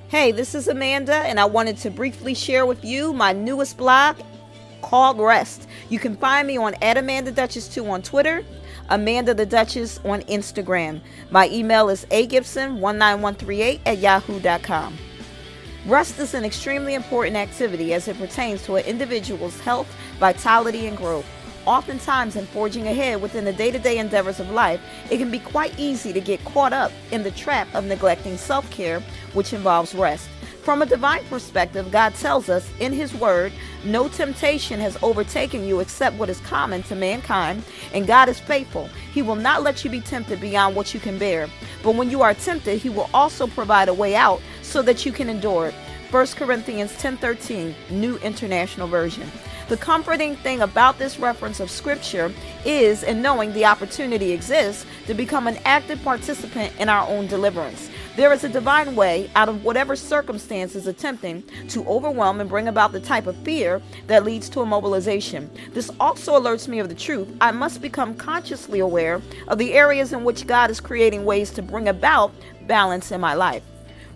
Hey, this is Amanda, and I wanted to briefly share with you my newest blog called Rest. You can find me on @AmandaDuchess2 on Twitter, Amanda the Duchess on Instagram. My email is agibson19138@yahoo.com. Rest is an extremely important activity as it pertains to an individual's health, vitality, and growth. Oftentimes, in forging ahead within the day-to-day endeavors of life, it can be quite easy to get caught up in the trap of neglecting self-care, which involves rest. From a divine perspective, God tells us in His Word, no temptation has overtaken you except what is common to mankind, and God is faithful. He will not let you be tempted beyond what you can bear. But when you are tempted, He will also provide a way out so that you can endure it. 1 Corinthians 10:13, New International Version. The comforting thing about this reference of Scripture is in knowing the opportunity exists to become an active participant in our own deliverance. There is a divine way out of whatever circumstance is attempting to overwhelm and bring about the type of fear that leads to immobilization. This also alerts me of the truth. I must become consciously aware of the areas in which God is creating ways to bring about balance in my life.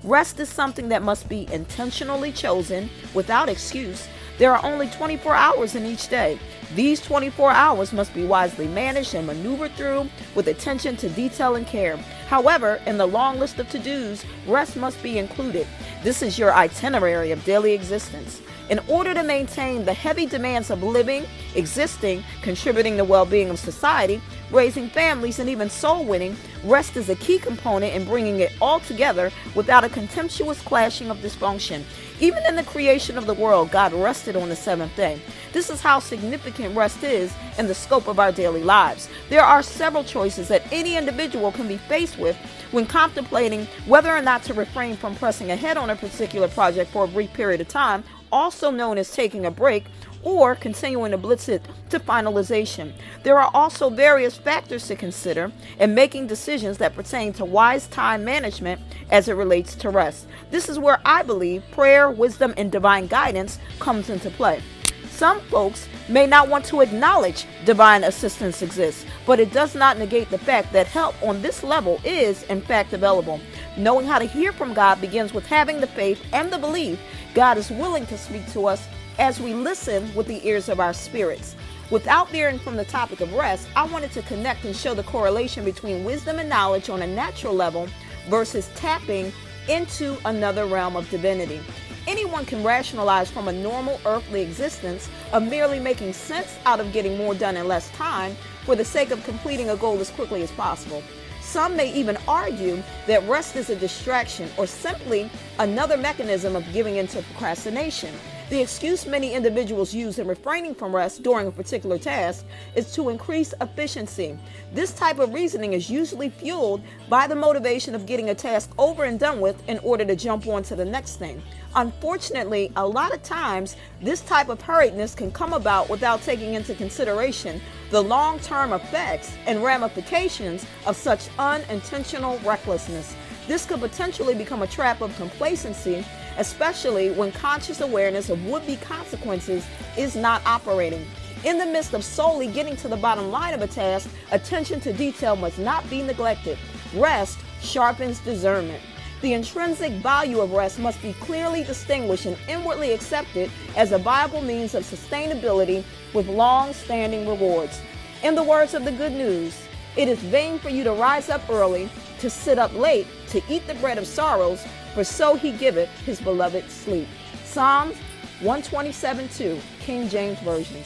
Rest is something that must be intentionally chosen without excuse. There are only 24 hours in each day. These 24 hours must be wisely managed and maneuvered through with attention to detail and care. However, in the long list of to-dos, rest must be included. This is your itinerary of daily existence. In order to maintain the heavy demands of living, existing, contributing to well-being of society, raising families, and even soul winning, rest is a key component in bringing it all together without a contemptuous clashing of dysfunction. Even in the creation of the world, God rested on the seventh day. This is how significant rest is in the scope of our daily lives. There are several choices that any individual can be faced with when contemplating whether or not to refrain from pressing ahead on a particular project for a brief period of time, also known as taking a break, or continuing to blitz it to finalization. There are also various factors to consider in making decisions that pertain to wise time management as it relates to rest. This is where I believe prayer, wisdom, and divine guidance comes into play. Some folks may not want to acknowledge divine assistance exists, but it does not negate the fact that help on this level is, in fact, available. Knowing how to hear from God begins with having the faith and the belief God is willing to speak to us as we listen with the ears of our spirits. Without veering from the topic of rest, I wanted to connect and show the correlation between wisdom and knowledge on a natural level versus tapping into another realm of divinity. Anyone can rationalize from a normal earthly existence of merely making sense out of getting more done in less time for the sake of completing a goal as quickly as possible. Some may even argue that rest is a distraction or simply another mechanism of giving into procrastination. The excuse many individuals use in refraining from rest during a particular task is to increase efficiency. This type of reasoning is usually fueled by the motivation of getting a task over and done with in order to jump on to the next thing. Unfortunately, a lot of times, this type of hurriedness can come about without taking into consideration the long-term effects and ramifications of such unintentional recklessness. This could potentially become a trap of complacency, especially when conscious awareness of would-be consequences is not operating. In the midst of solely getting to the bottom line of a task, attention to detail must not be neglected. Rest sharpens discernment. The intrinsic value of rest must be clearly distinguished and inwardly accepted as a viable means of sustainability with long-standing rewards. In the words of the Good News, it is vain for you to rise up early, to sit up late, to eat the bread of sorrows, for so he giveth his beloved sleep. Psalms 127:2, King James Version.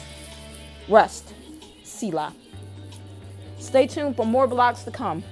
Rest. Selah. Stay tuned for more blogs to come.